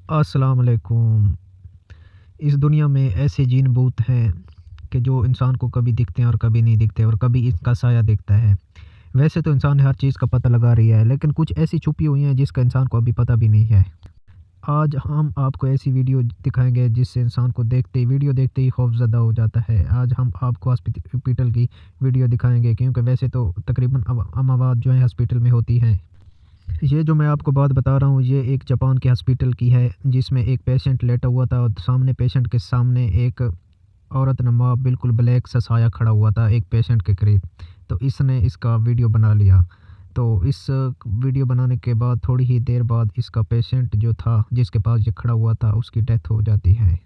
अस्सलाम वालेकुम। इस दुनिया में ऐसे जिन भूत हैं कि जो इंसान को कभी दिखते हैं और कभी नहीं दिखते और कभी इसका साया दिखता है। वैसे तो इंसान हर चीज़ का पता लगा रही है, लेकिन कुछ ऐसी छुपी हुई हैं जिसका इंसान को अभी पता भी नहीं है। आज हम आपको ऐसी वीडियो दिखाएँगे जिससे इंसान को देखते ही खौफ़ज़दा हो जाता है। आज हम आपको हॉस्पिटल की वीडियो दिखाएँगे, क्योंकि वैसे तो तकरीबन अमवात जो हैं हॉस्पिटल में होती हैं। ये जो मैं आपको बात बता रहा हूँ, ये एक जापान के हॉस्पिटल की है, जिसमें एक पेशेंट लेटा हुआ था और सामने पेशेंट के सामने एक औरत नमा बिल्कुल ब्लैक सा साया खड़ा हुआ था एक पेशेंट के करीब। तो इसने इसका वीडियो बना लिया। तो इस वीडियो बनाने के बाद थोड़ी ही देर बाद इसका पेशेंट जो था जिसके पास ये खड़ा हुआ था उसकी डेथ हो जाती है।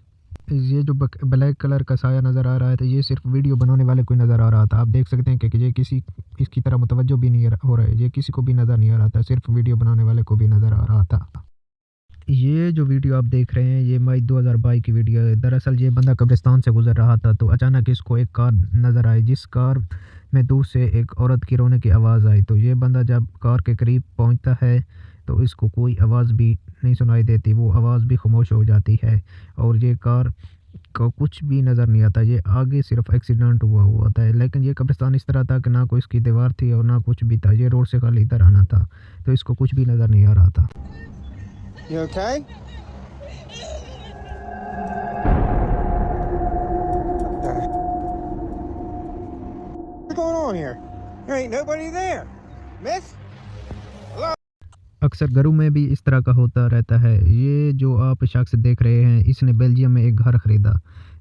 ये जो ब्लैक कलर का साया नज़र आ रहा है, तो ये सिर्फ वीडियो बनाने वाले को ही नज़र आ रहा था। आप देख सकते हैं कि ये किसी इसकी तरह मुतवज्जो भी नहीं हो रहा है, ये किसी को भी नज़र नहीं आ रहा था, सिर्फ वीडियो बनाने वाले को भी नज़र आ रहा था। ये जो वीडियो आप देख रहे हैं, ये मई 2022 की वीडियो है। दरअसल ये बंदा कब्रिस्तान से गुजर रहा था, तो अचानक इसको एक कार नज़र आई, जिस कार में दूर से एक औरत की रोने की आवाज़ आई। तो ये बंदा जब कार के करीब पहुंचता है तो इसको कोई आवाज़ भी नहीं सुनाई देती, वो आवाज़ भी खामोश हो जाती है और ये कार को कुछ भी नज़र नहीं आता। ये आगे सिर्फ एक्सीडेंट हुआ हुआ था, लेकिन ये कब्रिस्तान इस तरह था कि ना कोई इसकी दीवार थी और ना कुछ भी था। ये रोड से खाली इधर आना था, तो इसको कुछ भी नज़र नहीं आ रहा था। You okay? What's going on here? There ain't nobody there. Miss? अक्सर घरों में भी इस तरह का होता रहता है। ये जो आप शख्स देख रहे हैं, इसने बेल्जियम में एक घर ख़रीदा।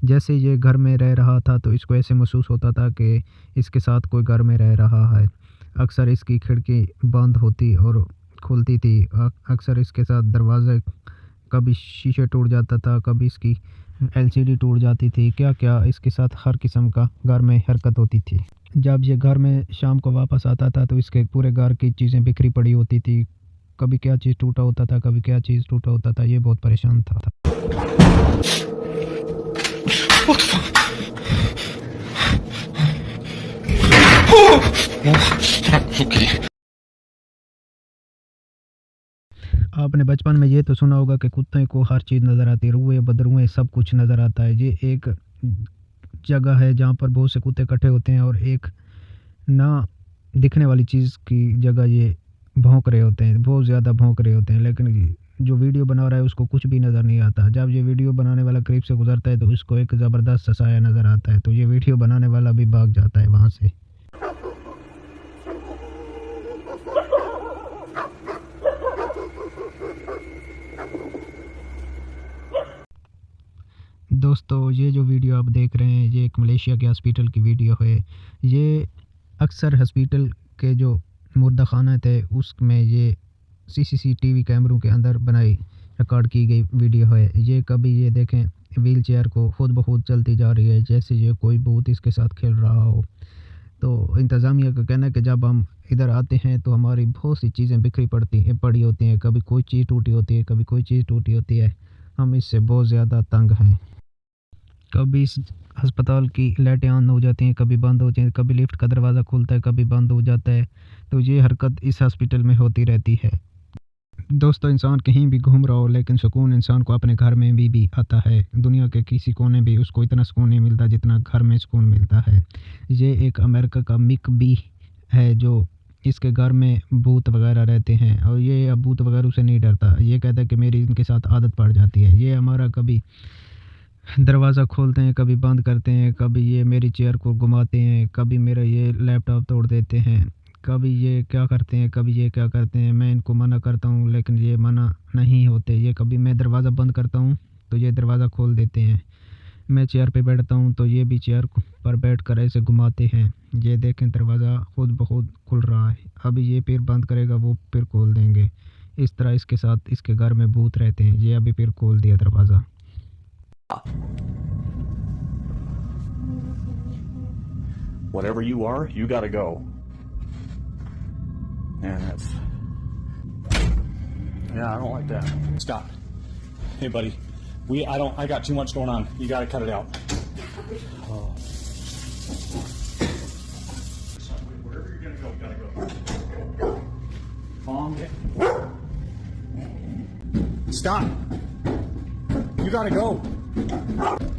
जैसे ये घर में रह रहा था तो इसको ऐसे महसूस होता था कि इसके साथ कोई घर में रह रहा है। अक्सर इसकी खिड़की बंद होती और खुलती थी। अक्सर इसके साथ दरवाज़ा, कभी शीशे टूट जाता था, कभी इसकी एलसीडी टूट जाती थी। क्या-क्या इसके साथ हर किस्म का घर में हरकत होती थी। जब ये घर में शाम को वापस आता था तो इसके पूरे घर की चीज़ें बिखरी पड़ी होती थी। कभी क्या चीज़ टूटा होता था, कभी क्या चीज़ टूटा होता था। ये बहुत परेशान था। आपने बचपन में ये तो सुना होगा कि कुत्ते को हर चीज़ नज़र आती है, रुएँ बदरुएँ सब कुछ नज़र आता है। ये एक जगह है जहाँ पर बहुत से कुत्ते इकट्ठे होते हैं और एक ना दिखने वाली चीज़ की जगह ये भौंक रहे होते हैं, बहुत ज़्यादा भौंक रहे होते हैं, लेकिन जो वीडियो बना रहा है उसको कुछ भी नज़र नहीं आता। जब ये वीडियो बनाने वाला करीब से गुजरता है तो उसको एक ज़बरदस्त सा साया नज़र आता है, तो ये वीडियो बनाने वाला भी भाग जाता है वहाँ से। दोस्तों, ये जो वीडियो आप देख रहे हैं, ये एक मलेशिया के हॉस्पिटल की वीडियो है। ये अक्सर हॉस्पिटल के जो मुर्दा खाना थे उसमें ये सीसीटीवी कैमरों के अंदर बनाई रिकॉर्ड की गई वीडियो है। ये कभी ये देखें व्हील चेयर को खुद ब खुद चलती जा रही है, जैसे ये कोई भूत इसके साथ खेल रहा हो। तो इंतज़ामिया का कहना है कि जब हम इधर आते हैं तो हमारी बहुत सी चीज़ें बिखरी पड़ी होती हैं। कभी कोई चीज़ टूटी होती है, कभी कोई चीज़ टूटी होती है। हम इससे बहुत ज़्यादा तंग हैं। कभी इस अस्पताल की लाइटें ऑन हो जाती हैं, कभी बंद हो जाती हैं, कभी लिफ्ट का दरवाज़ा खुलता है, कभी बंद हो जाता है। तो ये हरकत इस हॉस्पिटल में होती रहती है। दोस्तों, इंसान कहीं भी घूम रहा हो, लेकिन सुकून इंसान को अपने घर में भी आता है। दुनिया के किसी कोने भी उसको इतना सुकून नहीं मिलता जितना घर में सुकून मिलता है। ये एक अमेरिका का मिक बी है, जो इसके घर में भूत वगैरह रहते हैं और ये अब भूत वगैरह से नहीं डरता। ये कहता है कि मेरी इनके साथ आदत पड़ जाती है। ये हमारा कभी दरवाज़ा खोलते हैं, कभी बंद करते हैं, कभी ये मेरी चेयर को घुमाते हैं, कभी मेरा ये लैपटॉप तोड़ देते हैं, कभी ये क्या करते हैं, कभी ये क्या करते हैं। मैं इनको मना करता हूँ लेकिन ये मना नहीं होते। ये कभी मैं दरवाज़ा बंद करता हूँ तो ये दरवाज़ा खोल देते हैं। मैं चेयर पे बैठता हूँ तो ये भी चेयर पर बैठकर ऐसे घुमाते हैं। ये देखें, दरवाज़ा खुद ब खुद खुल रहा है। अभी ये फिर बंद करेगा, वो फिर खोल देंगे। इस तरह इसके साथ इसके घर में भूत रहते हैं। ये अभी फिर खोल दिया दरवाज़ा। Whatever you are, you gotta go. Yeah, I don't like that. Stop. Hey, buddy. I got too much going on. You gotta cut it out. Oh. Wherever you're gonna go, you gotta go. Calm down. Stop. You gotta go.